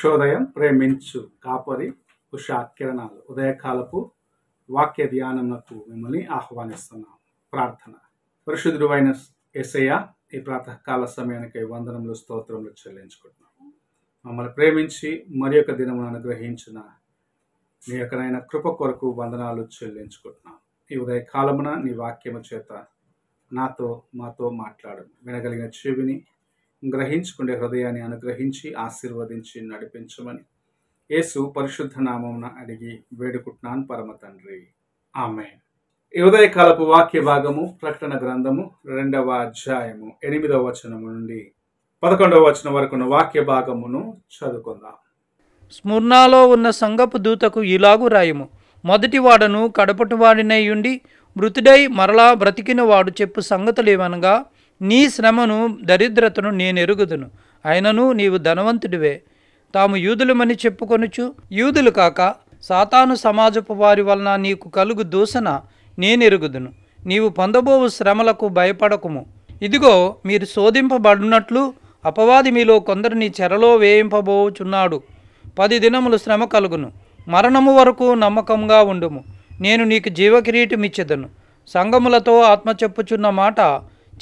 ఉషోదయం ప్రేమించు కాపరి ఉషా కిరణాలు ఉదయకాలపు వాక్య ధ్యానమునకు మిమ్మల్ని ఆహ్వానిస్తున్నాం. ప్రార్థన. పరిశుద్ధుడు అయిన యేసయ్య, ఈ ప్రాతకాల సమయానికి వందనములు స్తోత్రములు చెల్లించుకుంటున్నాం. మమ్మల్ని ప్రేమించి మరి యొక్క దినమును అనుగ్రహించిన నీ యొక్కనైన కృప కొరకు వందనాలు చెల్లించుకుంటున్నాం. ఈ ఉదయకాలమున నీ వాక్యము చేత మాతో మాట్లాడు. వినగలిగిన చెవిని, గ్రహించుకునే హృదయాన్ని అనుగ్రహించి ఆశీర్వదించి నడిపించమని యేసు పరిశుద్ధ నామమున అడిగి వేడుకుంటున్నాను పరమ తండ్రి, ఆమేన్. ఈ ఉదయకాలపు వాక్య భాగము ప్రకటన గ్రంథము 2వ అధ్యాయము 8వ వచనము నుండి 11వ వచనం వరకు వాక్య భాగమును చదువుకుందాం. స్ముర్నాలో ఉన్న సంగపు దూతకు ఇలాగు రాయము: మొదటి వాడను కడపటి వాడినై ఉండి మృతుడై మరలా బ్రతికిన వాడు చెప్పు సంగతులేమనగా, నీ శ్రమను దరిద్రతను నేనెరుగుదును, అయినను నీవు ధనవంతుడివే. తాము యూదులమని చెప్పుకొనుచు యూదులు కాక సాతాను సమాజపు వారి వలన నీకు కలుగు దూషణ నేనెరుగుదును. నీవు పొందబోవు శ్రమలకు భయపడకుము. ఇదిగో, మీరు శోధింపబడినట్లు అపవాది మీలో కొందరిని చెరలో వేయింపబోచున్నాడు. 10 దినములు శ్రమ కలుగును. మరణము వరకు నమ్మకంగా ఉండుము, నేను నీకు జీవకిరీటమిచ్చెదను. సంగములతో ఆత్మ చెప్పుచున్న మాట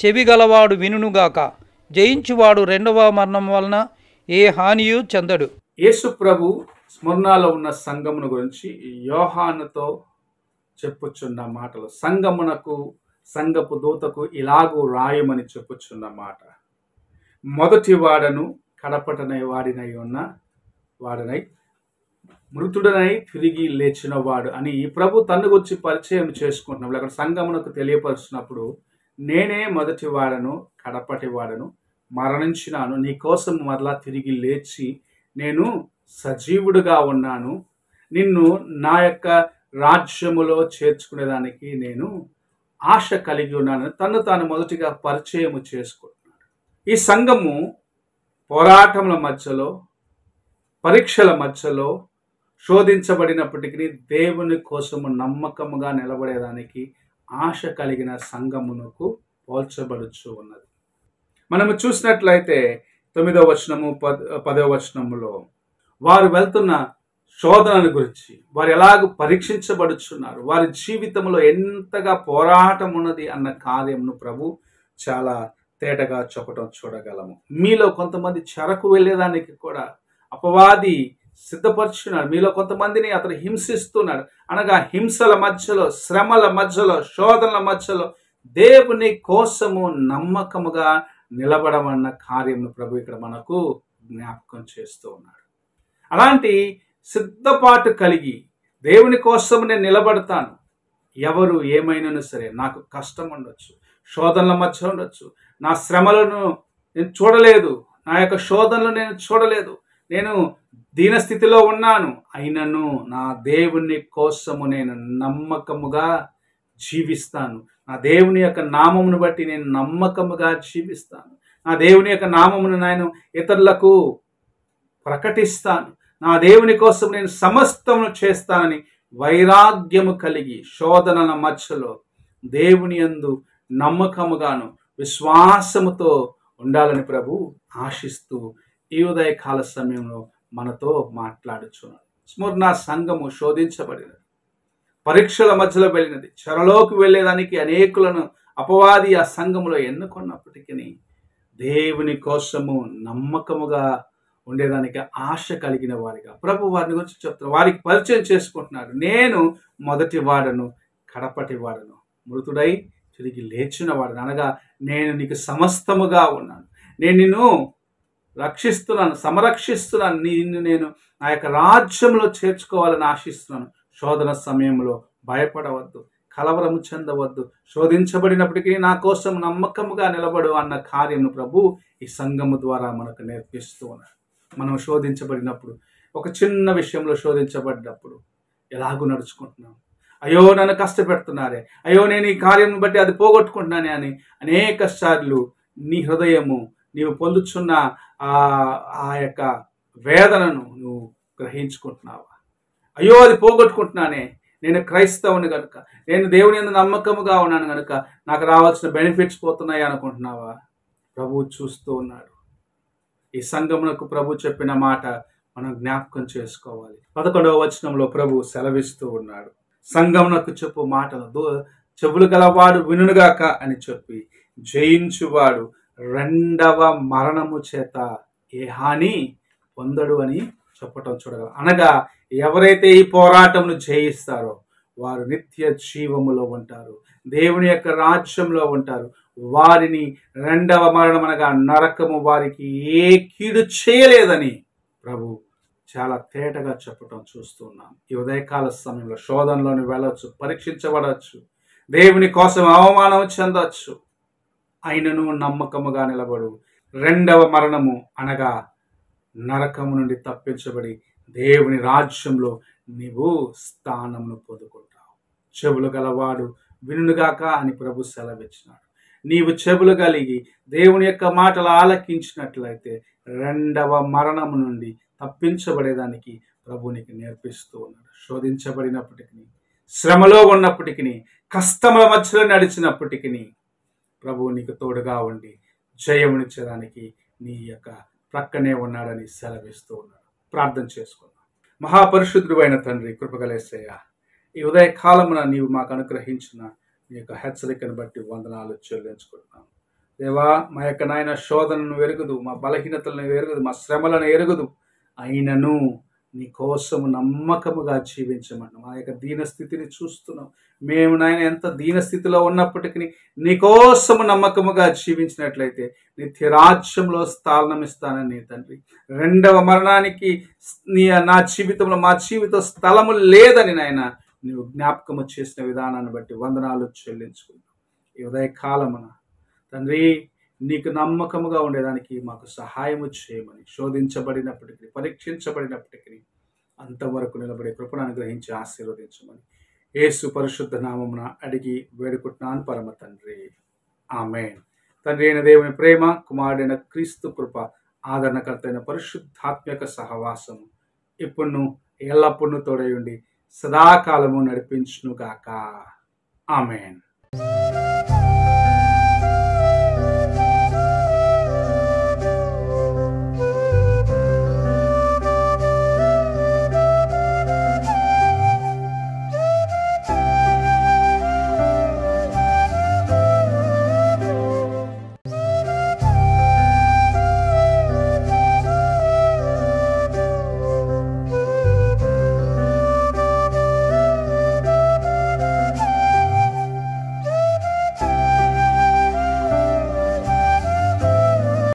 చెవి గలవాడు వినుగాక. జయించువాడు 2వ మరణం వలన ఏ హానియు చెందడు. యేసు ప్రభు స్మరణలో ఉన్న సంఘమును గురించి యోహానుతో చెప్పుచున్న మాటలు, సంఘపు దూతకు ఇలాగూ రాయమని చెప్పుచున్న మాట, మొదటి వాడను కడపటనై వాడినై మృతుడనై తిరిగి లేచిన వాడు అని ఈ ప్రభు తన్ను గురించి పరిచయం చేసుకుంటున్నప్పుడు, అక్కడ సంఘమునకు తెలియపరుస్తున్నప్పుడు, నేనే మొదటి వాడను కడపటి వాడను, మరణించినాను, నీ కోసం మరలా తిరిగి లేచి నేను సజీవుడుగా ఉన్నాను, నిన్ను నా యొక్క రాజ్యములో చేర్చుకునేదానికి నేను ఆశ కలిగి ఉన్నాను తను తాను మొదటిగా పరిచయం చేసుకుంటున్నాడు. ఈ సంఘము పోరాటముల మధ్యలో, పరీక్షల మధ్యలో శోధించబడినప్పటికీ దేవుని కోసము నమ్మకముగా నిలబడేదానికి ఆశ కలిగిన సంఘమునకు పోల్చబడుచు ఉన్నది. మనము చూసినట్లయితే 9వ వచనము 10వ వచనములో వారు వెళ్తున్న శోధనల గురించి, వారు ఎలాగ పరీక్షించబడుచున్నారు, వారి జీవితంలో ఎంతగా పోరాటం ఉన్నది అన్న కార్యమును ప్రభు చాలా తేటగా చెప్పడం చూడగలము. మీలో కొంతమంది చెరకు వెళ్ళేదానికి కూడా అపవాది సిద్ధపరుచున్నాడు. మీలో కొంతమందిని అతను హింసిస్తున్నాడు. అనగా హింసల మధ్యలో, శ్రమల మధ్యలో, శోధనల మధ్యలో దేవుని కోసము నమ్మకముగా నిలబడమన్న కార్యమును ప్రభు ఇక్కడ మనకు జ్ఞాపకం చేస్తూ ఉన్నాడు. అలాంటి సిద్ధపాటు కలిగి దేవుని కోసం నేను నిలబడతాను, ఎవరు ఏమైనా సరే, నాకు కష్టం ఉండొచ్చు, శోధనల మధ్య ఉండొచ్చు, నా శ్రమలను నేను చూడలేదు, నా యొక్క శోధనలు నేను చూడలేదు, నేను దీనస్థితిలో ఉన్నాను, అయినను నా దేవుని కోసము నేను నమ్మకముగా జీవిస్తాను, నా దేవుని యొక్క నామమును బట్టి నేను నమ్మకముగా జీవిస్తాను, నా దేవుని యొక్క నామమును నేను ఇతరులకు ప్రకటిస్తాను, నా దేవుని కోసం నేను సమస్తమును చేస్తానని వైరాగ్యము కలిగి శోధనల మధ్యలో దేవుని యందు నమ్మకముగాను విశ్వాసముతో ఉండాలని ప్రభు ఆశిస్తూ ఈ ఉదయకాల సమయంలో మనతో మాట్లాడుచున్నాడు. స్మరణ సంఘము శోధించబడినది, పరీక్షల మధ్యలో వెళ్ళినది, చెరలోకి వెళ్ళేదానికి అనేకులను అపవాది ఆ సంఘములో ఎన్నుకున్నప్పటికీ దేవుని కోసము నమ్మకముగా ఉండేదానికి ఆశ కలిగిన వారిగా ప్రభు వారిని గురించి చెప్తున్నారు. వారికి పరిచయం చేసుకుంటున్నారు. నేను మొదటి వాడను కడపటి వాడను, మృతుడై తిరిగి లేచిన వాడను, అనగా నేను నీకు సమస్తముగా ఉన్నాను, నేను నిన్ను రక్షిస్తున్నాను, సంరక్షిస్తున్నాను, నిన్ను నేను నా యొక్క రాజ్యంలో చేర్చుకోవాలని ఆశిస్తున్నాను. శోధన సమయంలో భయపడవద్దు, కలవరము చెందవద్దు, శోధించబడినప్పటికీ నా కోసం నమ్మకముగా నిలబడు అన్న కార్యము ప్రభు ఈ సంఘము ద్వారా మనకు నేర్పిస్తూ ఉన్నాడు. మనం శోధించబడినప్పుడు, ఒక చిన్న విషయంలో శోధించబడినప్పుడు ఎలాగూ నడుచుకుంటున్నాం, అయ్యో నన్ను కష్టపెడుతున్నారే, అయ్యో నేను ఈ కార్యం బట్టి అది పోగొట్టుకుంటున్నానే అని అనేక సార్లు నీ హృదయము, నీవు పొందుచున్న ఆ యొక్క వేదనను నువ్వు గ్రహించుకుంటున్నావా? అయ్యో అది పోగొట్టుకుంటున్నానే, నేను క్రైస్తవుని కనుక, నేను దేవుని యందు నమ్మకముగా ఉన్నాను కనుక నాకు రావాల్సిన బెనిఫిట్స్ పోతున్నాయి అనుకుంటున్నావా? ప్రభు చూస్తూ ఉన్నాడు. ఈ సంఘమునకు ప్రభు చెప్పిన మాట మనం జ్ఞాపకం చేసుకోవాలి. 11వ వచనంలో ప్రభు సెలవిస్తూ ఉన్నాడు, సంఘమునకు చెప్పు మాటలు చెవులు గలవాడు వినుగాక అని చెప్పి జయించువాడు రెండవ మరణము చేత ఏ హాని పొందడు అని చెప్పటం చూడగలం. అనగా ఎవరైతే ఈ పోరాటమును జయిస్తారో వారు నిత్య జీవములో ఉంటారు, దేవుని యొక్క రాజ్యంలో ఉంటారు. వారిని రెండవ మరణం అనగా నరకము వారికి ఏ కీడు చేయలేదని ప్రభు చాలా తేటగా చెప్పటం చూస్తున్నాం. ఈ ఉదయకాల సమయంలో శోధనలోని వెళ్ళొచ్చు, పరీక్షించబడవచ్చు, దేవుని కోసం అవమానం చెందవచ్చు. అయినను నమ్మకముగా నిలబడు. రెండవ మరణము అనగా నరకము నుండి తప్పించబడి దేవుని రాజ్యంలో నీవు స్థానమును పొందుకుంటావు. చెవులు గలవాడు వినుగాక అని ప్రభు సెలవిచ్చినాడు. నీవు చెవులు కలిగి దేవుని యొక్క మాటలు ఆలకించినట్లయితే రెండవ మరణము నుండి తప్పించబడేదానికి ప్రభు నీకు నేర్పిస్తూ ఉన్నాడు. శోధించబడినప్పటికీ, శ్రమలో ఉన్నప్పటికీ, కష్టముల మధ్యలో నడిచినప్పటికీ ప్రభు నీకు తోడుగా ఉండి జయమునిచ్చడానికి నీ యొక్క ప్రక్కనే ఉన్నాడని సెలవిస్తూ ఉన్నాడు. ప్రార్థన చేసుకున్నాం. మహాపరిశుద్ధుడు అయిన తండ్రి, కృపగల యేసయ్య, ఈ ఉదయ కాలమున నీవు మాకు అనుగ్రహించిన నీ యొక్క హెచ్చరికను బట్టి వందనాలు చెల్లించుకుంటున్నాను. దేవా, మా యొక్క నాయన శోధనను ఎరుగుదు, మా బలహీనతలను ఎరుగుదు, మా శ్రమలను ఎరుగుదు. అయినను నీ కోసము నమ్మకముగా జీవించమన్నా. మా యొక్క దీనస్థితిని చూస్తున్నాం. మేము నాయన ఎంత దీనస్థితిలో ఉన్నప్పటికీ నీ కోసము నమ్మకముగా జీవించినట్లయితే నిత్య రాజ్యంలో స్థానం ఇస్తానని తండ్రి. రెండవ మరణానికి నా జీవితంలో మా జీవిత స్థలము లేదని నాయన నీవు జ్ఞాపకము చేసిన విధానాన్ని బట్టి వందనాలు చెల్లించుకున్నాం. ఈ ఉదయ కాలమున తండ్రి నీకు నమ్మకముగా ఉండేదానికి మాకు సహాయము చేయమని, శోధించబడినప్పటికీ, పరీక్షించబడినప్పటికీ అంతవరకు నిలబడే కృపను అనుగ్రహించి ఆశీర్వదించమని యేసు పరిశుద్ధ నామమున అడిగి వేడుకుంటున్నాను పరమ తండ్రి, ఆమేన్. తండ్రి అయిన దేవుని ప్రేమ, కుమారుడైన క్రీస్తు కృప, ఆదరణకర్త అయిన పరిశుద్ధాత్మక సహవాసము ఇప్పుడు ఎల్లప్పుడూ తోడయుండి సదాకాలము నడిపించునుగాక. ఆమేన్.